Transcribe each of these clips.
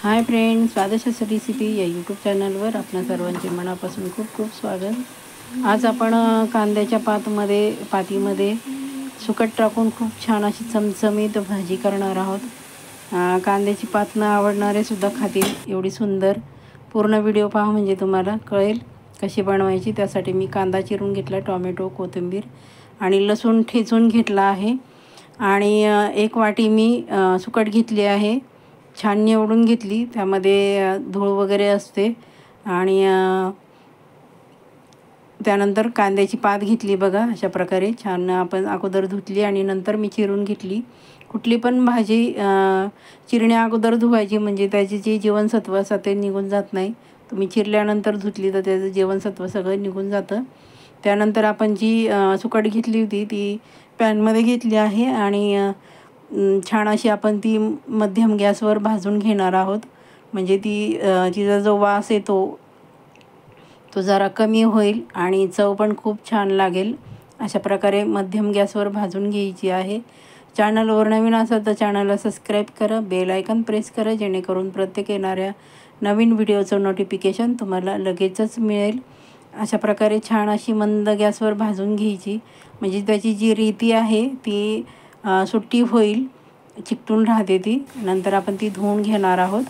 Hi friends, स्वादिष्ट recipe या YouTube चॅनलवर आपल्या सर्वांचे मनापासून खूप खूप स्वागत। आज आपण कांद्याच्या पातीमध्ये सुकट टाकून खूप छान अशी चमचमीत भाजी करणार आहोत। कांद्याची पात न आवडणारे सुद्धा खातील एवढी सुंदर। पूर्ण व्हिडिओ पहा म्हणजे तुम्हाला कळेल कशी बनवायची। त्यासाठी मी कांदा चिरून घेतला, टोमॅटो, कोथिंबीर आणि लसूण ठेचून घेतला आहे आणि एक वाटी मी सुकट घेतली आहे, छान निवडून घेतली। त्यामध्ये धूळ वगैरे असते आणि त्यानंतर कांद्याची पात घेतली बघा, अशा प्रकारे छान आपण अगोदर धुतली आणि नंतर मी चिरून घेतली। कुठली पण भाजी चिरण्या अगोदर धुवायची म्हणजे त्याची जी जीवनसत्व असतं ते निघून जात नाही। तुम्ही चिरल्यानंतर धुतली तर त्याचं जीवनसत्व सगळं निघून जातं। त्यानंतर आपण जी सुकट घेतली होती ती पॅनमध्ये घेतली आहे आणि छान अशी आपण ती मध्यम गॅसवर भाजून घेणार आहोत, म्हणजे तिचा जो वास येतो तो जरा कमी होईल आणि चव पण खूप छान लागेल। अशा प्रकारे मध्यम गॅसवर भाजून घ्यायची आहे। चॅनलवर नवीन असाल तर चॅनलला सबस्क्राईब करा, बेल आयकॉन प्रेस करा, जेणेकरून प्रत्येक येणाऱ्या नवीन व्हिडिओचं नोटिफिकेशन तुम्हाला लगेचच मिळेल। अशा प्रकारे छान अशी मंद गॅसवर भाजून घ्यायची, म्हणजे त्याची जी रीती आहे ती सुट्टी होईल, चिकटून राहते ती। नंतर आपण ती धुवून घेणार आहोत।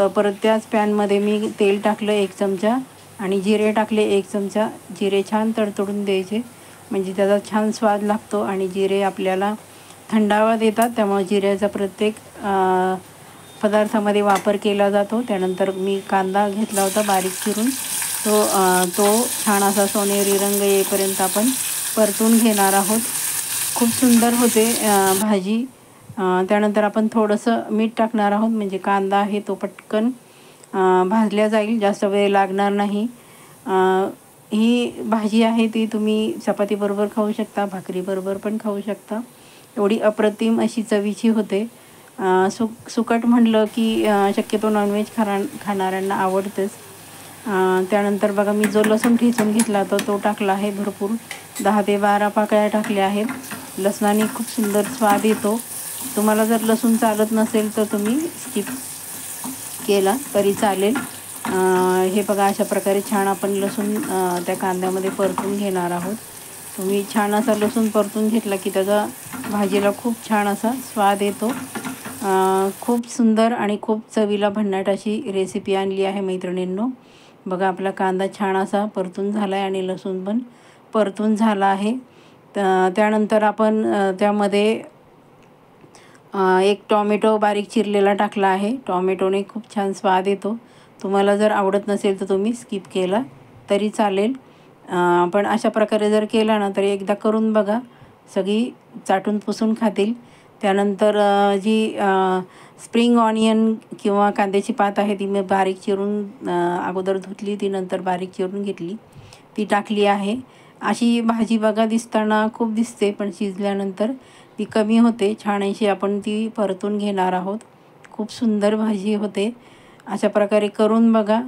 परत त्याच पॅनमध्ये मी तेल टाकलं 1 चमचा आणि जिरे टाकले 1 चमचा। जिरे छान तडतडून द्यायचे म्हणजे त्याचा छान स्वाद लागतो आणि जिरे आपल्याला थंडावा देतात, त्यामुळे जिऱ्याचा प्रत्येक पदार्थामध्ये वापर केला जातो। त्यानंतर मी कांदा घेतला होता बारीक चिरून, तो छान असा सोनेरी रंग येईपर्यंत आपण परतून घेणार आहोत। खूप सुंदर होते भाजी। त्यानंतर आपण थोडंसं मीठ टाकणार आहोत, म्हणजे कांदा आहे तो पटकन भाजल्या जाईल, जास्त वेळ लागणार नाही। ही भाजी आहे ती तुम्ही चपातीबरोबर खाऊ शकता, भाकरीबरोबर पण खाऊ शकता, एवढी अप्रतिम अशी चवीची होते। सुकट म्हटलं की शक्यतो नॉनव्हेज खाणाऱ्यांना आवडतेच। त्यानंतर बघा मी जो लसूण ठेचून घेतला होता तो टाकला आहे भरपूर, 10 ते 12 पाकळ्या टाकल्या आहेत। लसणाने खूप सुंदर स्वाद येतो। तुम्हाला जर लसूण चालत नसेल तर तुम्ही स्किप केला तरी चालेल। हे बघा अशा प्रकारे छान आपण लसूण त्या कांद्यामध्ये परतून घेणार आहोत। तुम्ही छान असा लसूण परतून घेतला की त्याचा भाजीला खूप छान असा स्वाद येतो। खूप सुंदर आणि खूप चवीला भन्नाट अशी रेसिपी आणली आहे मैत्रिणींनो। बघा आपला कांदा छान असा परतून झाला आहे आणि लसूण पण परतून झाला आहे। त्यानंतर आपण त्यामध्ये 1 टोमॅटो बारीक चिरलेला टाकला आहे। टोमॅटोने खूप छान स्वाद येतो। तुम्हाला जर आवडत नसेल तर तुम्ही स्किप केला तरी चालेल, पण अशा प्रकारे जर केला ना तर एकदा करून बघा, सगळी चाटून पुसून खातील। त्यानंतर जी स्प्रिंग ऑनियन किंवा कांद्याची पात आहे ती मी बारीक चिरून अगोदर धुतली, ती नंतर बारीक चिरून घेतली, ती टाकली आहे। अशी भाजी बघा दिसताना खूप दिसते, पण शिजल्यानंतर ती कमी होते। छान अशी आपण ती परतून घेणार आहोत। खूप सुंदर भाजी होते। अशा प्रकारे करून बघा,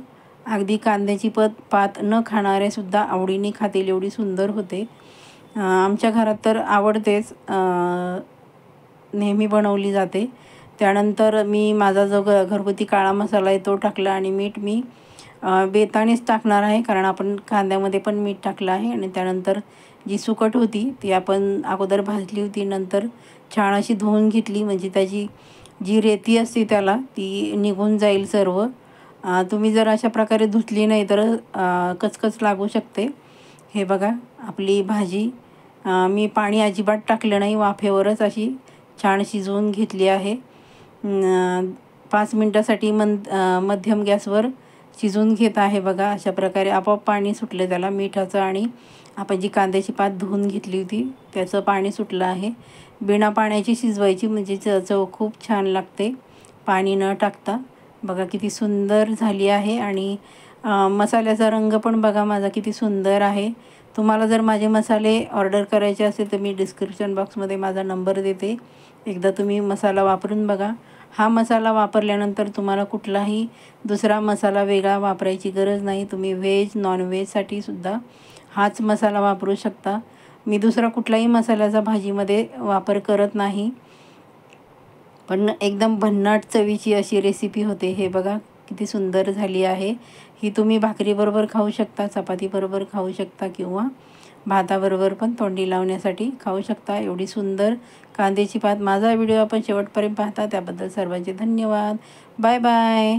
अगदी कांद्याची पात न खाणारे सुद्धा आवडीने खातील एवढी सुंदर होते। आमच्या घरात तर आवडतेच, नेहमी बनवली जाते। त्यानंतर मी माझा जो घरगुती काळा मसाला आहे तो टाकला आणि मीठ मी बेतानेच टाकणार आहे, कारण आपण कांद्यामध्ये पण मीठ टाकलं आहे। आणि त्यानंतर जी सुकट होती ती आपण अगोदर भाजली होती, नंतर छान अशी धुवून घेतली, म्हणजे त्याची जी रेती असते त्याला ती निघून जाईल सर्व। तुम्ही जर अशा प्रकारे धुतली नाही तर कचकच लागू शकते। हे बघा आपली भाजी मी पाणी अजिबात टाकलं नाही, वाफेवरच अशी छान शिजवून घेतली आहे। 5 मिनटासाठी मध्यम गॅसवर शिजवून घेत आहे बघा। अशा प्रकारे आपोआप पाणी सुटलं त्याला मिठाचं, आणि आपण जी कांद्याची पात धुवून घेतली होती त्याचं पाणी सुटलं आहे। बिना पाण्याची शिजवायची म्हणजे चव खूप छान लागते, पाणी न टाकता। बघा किती सुंदर झाली आहे आणि मसाल्याचा रंग पण बघा माझा किती सुंदर आहे। तुम्हाला जर माझे मसाले ऑर्डर करायचे असेल तर मी डिस्क्रिप्शन बॉक्समध्ये माझा नंबर देते, एकदा तुम्ही मसाला वापरून बघा। हा मसाला वापरल्यानंतर तुम्हाला कुठलाही दुसरा मसाला वेगळा वापरायची गरज नाही। तुम्ही व्हेज नॉनव्हेजसाठी सुद्धा हाच मसाला वापरू शकता। मी दुसरा कुठलाही मसाल्याचा भाजीमध्ये वापर करत नाही। पण एकदम भन्नाट चवीची अशी रेसिपी होते. हे बघा किती सुंदर झाली आहे. ही तुम्ही भाकरीबरोबर खाऊ शकता, चपातीबरोबर खाऊ शकता किंवा भाताबरोबर पण तोंडी लावण्यासाठी खाऊ शकता. एवढी सुंदर कांद्याची पात. माझा व्हिडिओ आपण शेवटपर्यंत पाहता त्याबद्दल सर्वांचे धन्यवाद. Bye bye.